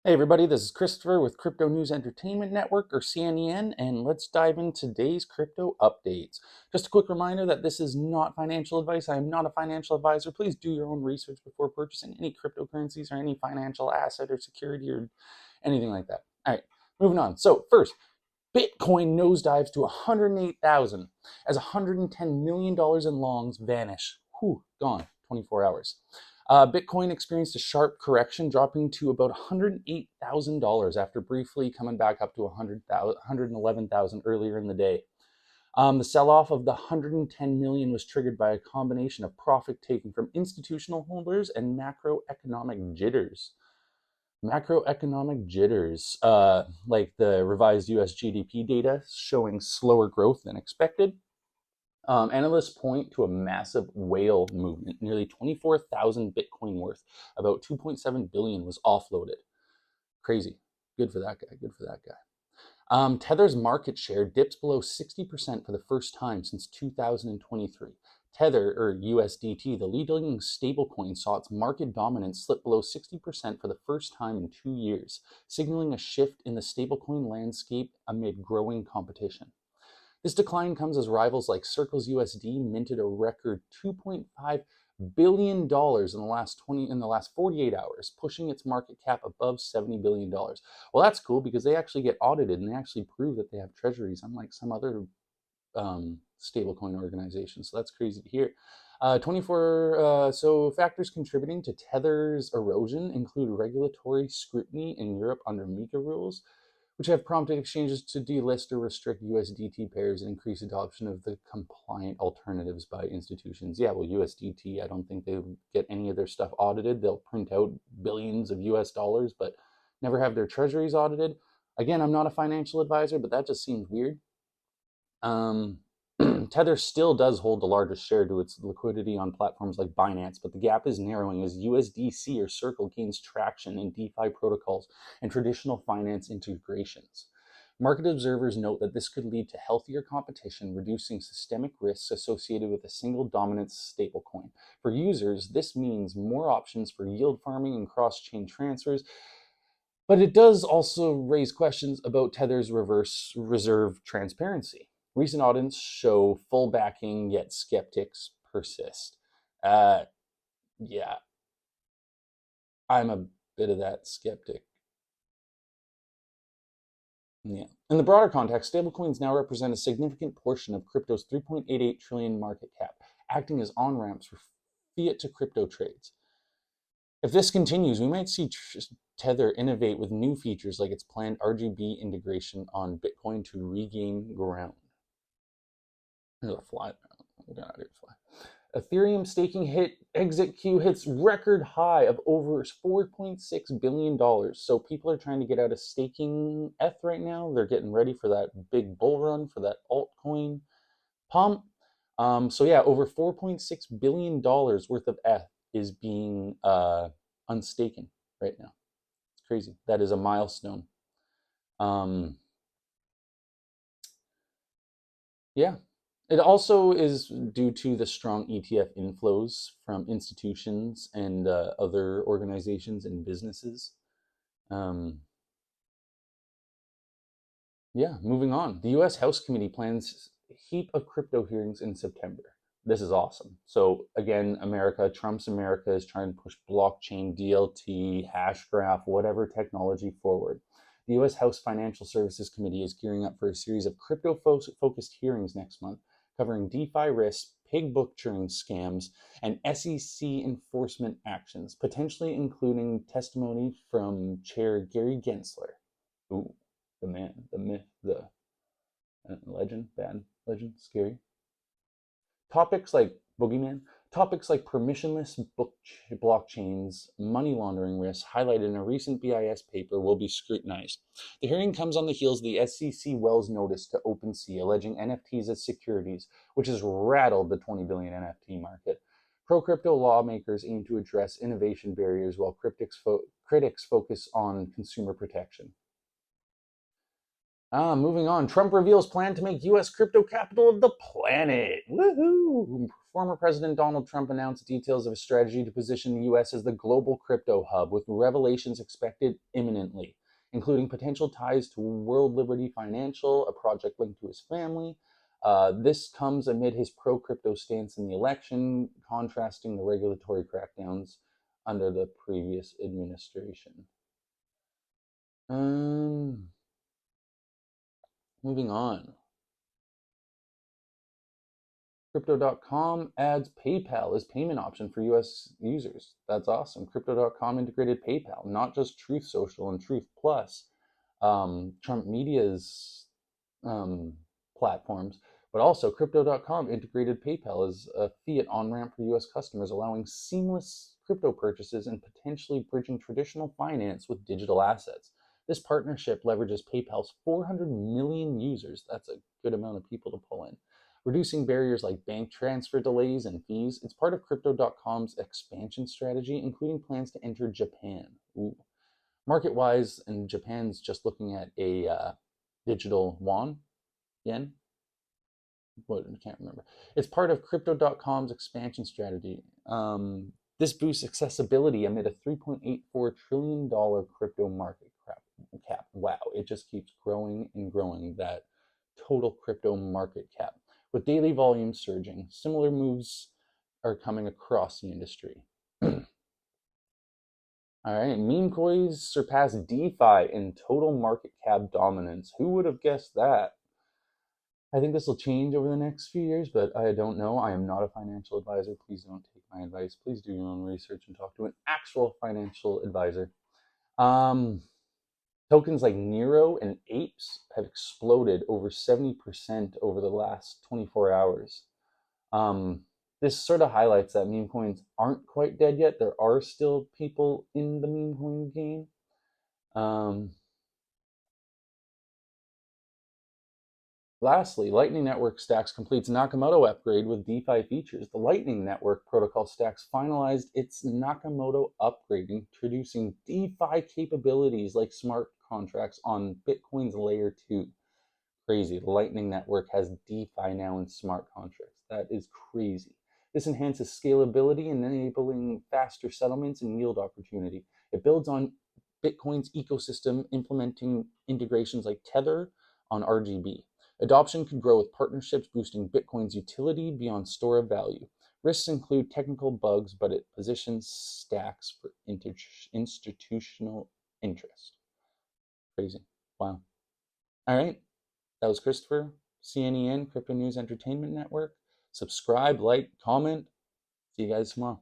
Hey everybody, this is Christopher with Crypto News Entertainment Network, or CNEN, and let's dive into today's crypto updates. Just a quick reminder that this is not financial advice. I am not a financial advisor. Please do your own research before purchasing any cryptocurrencies or any financial asset or security or anything like that. All right, moving on. So first, Bitcoin nosedives to 108,000 as $110 million in longs vanish. Whew, gone, 24 hours. Bitcoin experienced a sharp correction, dropping to about $108,000 after briefly coming back up to 111,000 earlier in the day. The sell-off of the 110 million was triggered by a combination of profit taking from institutional holders and macroeconomic jitters. Like the revised US GDP data showing slower growth than expected. Analysts point to a massive whale movement. Nearly 24,000 Bitcoin worth, about 2.7 billion, was offloaded. Crazy. Good for that guy. Good for that guy. Tether's market share dips below 60% for the first time since 2023. Tether, or USDT, the leading stablecoin, saw its market dominance slip below 60% for the first time in 2 years, signaling a shift in the stablecoin landscape amid growing competition. This decline comes as rivals like Circle's USD minted a record $2.5 billion in the last 48 hours, pushing its market cap above $70 billion. Well, that's cool because they actually get audited and they actually prove that they have treasuries, unlike some other stablecoin organizations. So that's crazy to hear. So factors contributing to Tether's erosion include regulatory scrutiny in Europe under MiCA rules, which have prompted exchanges to delist or restrict USDT pairs and increase adoption of the compliant alternatives by institutions. Yeah, well, USDT, I don't think they get any of their stuff audited. They'll print out billions of US dollars, but never have their treasuries audited. Again, I'm not a financial advisor, but that just seems weird. Tether still does hold the largest share to its liquidity on platforms like Binance, but the gap is narrowing as USDC or Circle gains traction in DeFi protocols and traditional finance integrations. Market observers note that this could lead to healthier competition, reducing systemic risks associated with a single dominant stablecoin. For users, this means more options for yield farming and cross-chain transfers, but it does also raise questions about Tether's reverse reserve transparency. Recent audits show full backing, yet skeptics persist. Yeah, I'm a bit of that skeptic. Yeah. In the broader context, stablecoins now represent a significant portion of crypto's 3.88 trillion market cap, acting as on-ramps for fiat to crypto trades. If this continues, we might see Tether innovate with new features like its planned RGB integration on Bitcoin to regain ground. There's a fly. Ethereum staking exit queue hits record high of over $4.6 billion. So people are trying to get out of staking ETH right now. They're getting ready for that big bull run for that altcoin pump. So yeah, over $4.6 billion worth of ETH is being unstaken right now. It's crazy. That is a milestone. Yeah. It also is due to the strong ETF inflows from institutions and other organizations and businesses. Yeah, moving on. The US House Committee plans a heap of crypto hearings in September. This is awesome. So again, Trump's America is trying to push blockchain, DLT, Hashgraph, whatever technology forward. The US House Financial Services Committee is gearing up for a series of crypto-focused hearings next month, covering DeFi risks, pig butchering scams, and SEC enforcement actions, potentially including testimony from Chair Gary Gensler. Ooh, the man, the myth, the legend, bad legend, scary. Topics like boogeyman, topics like permissionless blockchains, money laundering risks highlighted in a recent BIS paper will be scrutinized. The hearing comes on the heels of the SEC Wells notice to OpenSea alleging NFTs as securities, which has rattled the 20 billion NFT market. Pro-crypto lawmakers aim to address innovation barriers while critics focus on consumer protection. Moving on. Trump reveals plan to make U.S. crypto capital of the planet. Woohoo! Former President Donald Trump announced details of a strategy to position the U.S. as the global crypto hub, with revelations expected imminently, including potential ties to World Liberty Financial, a project linked to his family. This comes amid his pro-crypto stance in the election, contrasting the regulatory crackdowns under the previous administration. Moving on. Crypto.com adds PayPal as payment option for US users. That's awesome. Crypto.com integrated PayPal, not just Truth Social and Truth Plus, Trump Media's platforms, but also Crypto.com integrated PayPal as a fiat on ramp for US customers, allowing seamless crypto purchases and potentially bridging traditional finance with digital assets. This partnership leverages PayPal's 400 million users. That's a good amount of people to pull in, reducing barriers like bank transfer delays and fees. It's part of Crypto.com's expansion strategy, including plans to enter Japan. Ooh. Market-wise, and Japan's just looking at a digital yen. What, I can't remember. It's part of Crypto.com's expansion strategy. This boosts accessibility amid a $3.84 trillion crypto market cap. Wow, it just keeps growing and growing, that total crypto market cap. With daily volume surging, similar moves are coming across the industry. All right, meme coins surpass DeFi in total market cap dominance. Who would have guessed that? I think this will change over the next few years, but I don't know. I am not a financial advisor. Please don't take my advice. Please do your own research and talk to an actual financial advisor. Tokens like Nero and Apes have exploded over 70% over the last 24 hours. This sort of highlights that meme coins aren't quite dead yet. There are still people in the meme coin game. Lastly, Lightning Network Stacks completes Nakamoto upgrade with DeFi features. The Lightning Network protocol Stacks finalized its Nakamoto upgrade, introducing DeFi capabilities like smart contracts on Bitcoin's layer 2. Crazy. The Lightning Network has DeFi now in smart contracts. That is crazy. This enhances scalability and enabling faster settlements and yield opportunity. It builds on Bitcoin's ecosystem, implementing integrations like Tether on RGB. Adoption could grow with partnerships boosting Bitcoin's utility beyond store of value. Risks include technical bugs, but it positions Stacks for institutional interest. Crazy. Wow. All right. That was Christopher, CNEN, Crypto News Entertainment Network. Subscribe, like, comment. See you guys tomorrow.